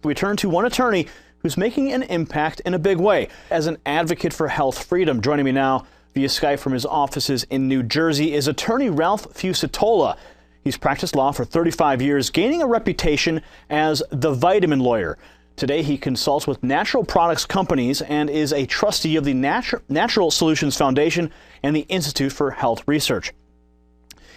We turn to one attorney who's making an impact in a big way as an advocate for health freedom. Joining me now via Skype from his offices in New Jersey is attorney Ralph Fucetola. He's practiced law for 35 years, gaining a reputation as the vitamin lawyer. Today, he consults with natural products companies and is a trustee of the Natural Solutions Foundation and the Institute for Health Research.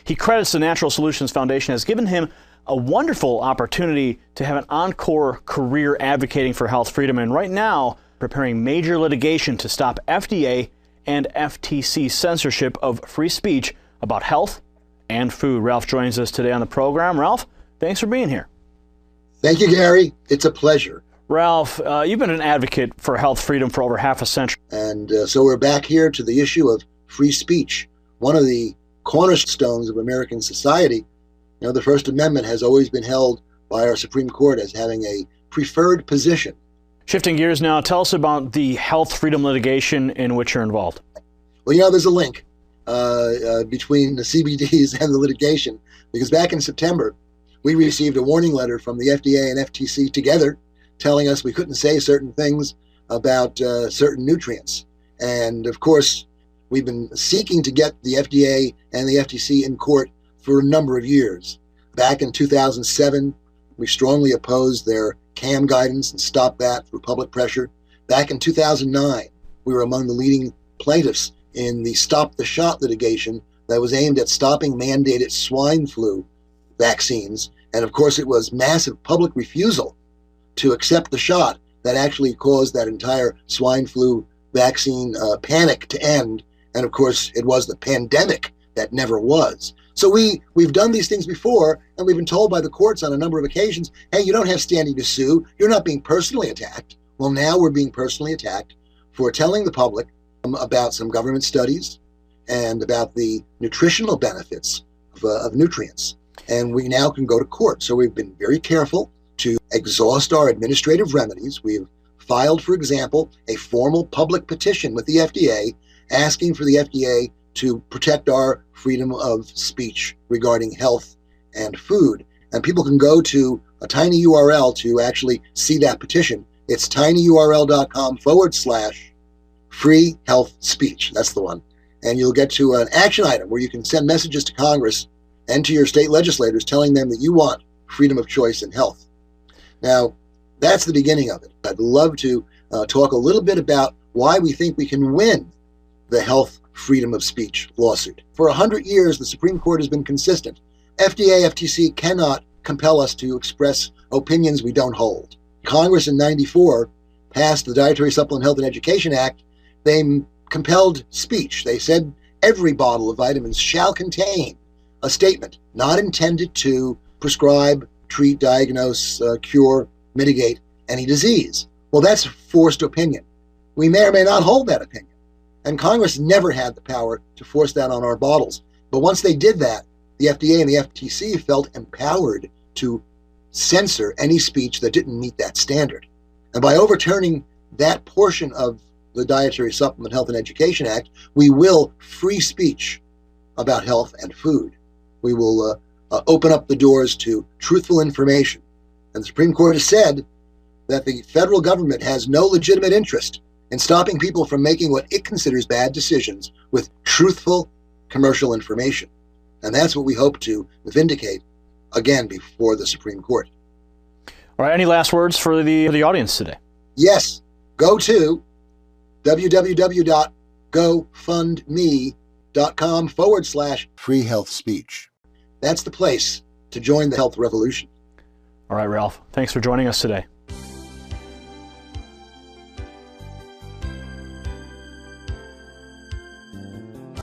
He credits the Natural Solutions Foundation as given him a wonderful opportunity to have an encore career advocating for health freedom, and right now preparing major litigation to stop FDA and FTC censorship of free speech about health and food. Ralph joins us today on the program. Ralph, thanks for being here. Thank you, Gary. It's a pleasure. Ralph, you've been an advocate for health freedom for over half a century. And so we're back here to the issue of free speech, one of the cornerstones of American society. You know, the First Amendment has always been held by our Supreme Court as having a preferred position. Shifting gears now, tell us about the health freedom litigation in which you're involved. Well, you know, there's a link between the CBDs and the litigation, because back in September, we received a warning letter from the FDA and FTC together telling us we couldn't say certain things about certain nutrients. And of course, we've been seeking to get the FDA and the FTC in court for a number of years. Back in 2007, we strongly opposed their CAM guidance and stopped that through public pressure. Back in 2009, we were among the leading plaintiffs in the Stop the Shot litigation that was aimed at stopping mandated swine flu vaccines. And of course, it was massive public refusal to accept the shot that actually caused that entire swine flu vaccine panic to end. And of course, it was the pandemic that never was. So we've done these things before, and we've been told by the courts on a number of occasions, hey, you don't have standing to sue. You're not being personally attacked. Well, now we're being personally attacked for telling the public about some government studies and about the nutritional benefits of nutrients. And we now can go to court. So we've been very careful to exhaust our administrative remedies. We've filed, for example, a formal public petition with the FDA asking for the FDA to protect our freedom of speech regarding health and food. And people can go to a tiny URL to actually see that petition. It's tinyurl.com/free health speech. That's the one. And you'll get to an action item where you can send messages to Congress and to your state legislators telling them that you want freedom of choice in health. Now, that's the beginning of it. I'd love to talk a little bit about why we think we can win the health freedom of speech lawsuit. For 100 years, the Supreme Court has been consistent. FDA, FTC cannot compel us to express opinions we don't hold. Congress in '94 passed the Dietary Supplement Health and Education Act. They compelled speech. They said every bottle of vitamins shall contain a statement not intended to prescribe, treat, diagnose, cure, mitigate any disease. Well, that's a forced opinion. We may or may not hold that opinion. And Congress never had the power to force that on our bottles. But once they did that, the FDA and the FTC felt empowered to censor any speech that didn't meet that standard. And by overturning that portion of the Dietary Supplement Health and Education Act, we will free speech about health and food. We will open up the doors to truthful information. And the Supreme Court has said that the federal government has no legitimate interest in stopping people from making what it considers bad decisions with truthful commercial information. And that's what we hope to vindicate again before the Supreme Court. All right, any last words for the audience today? Yes, go to www.gofundme.com/free health speech. That's the place to join the health revolution. All right, Ralph, thanks for joining us today.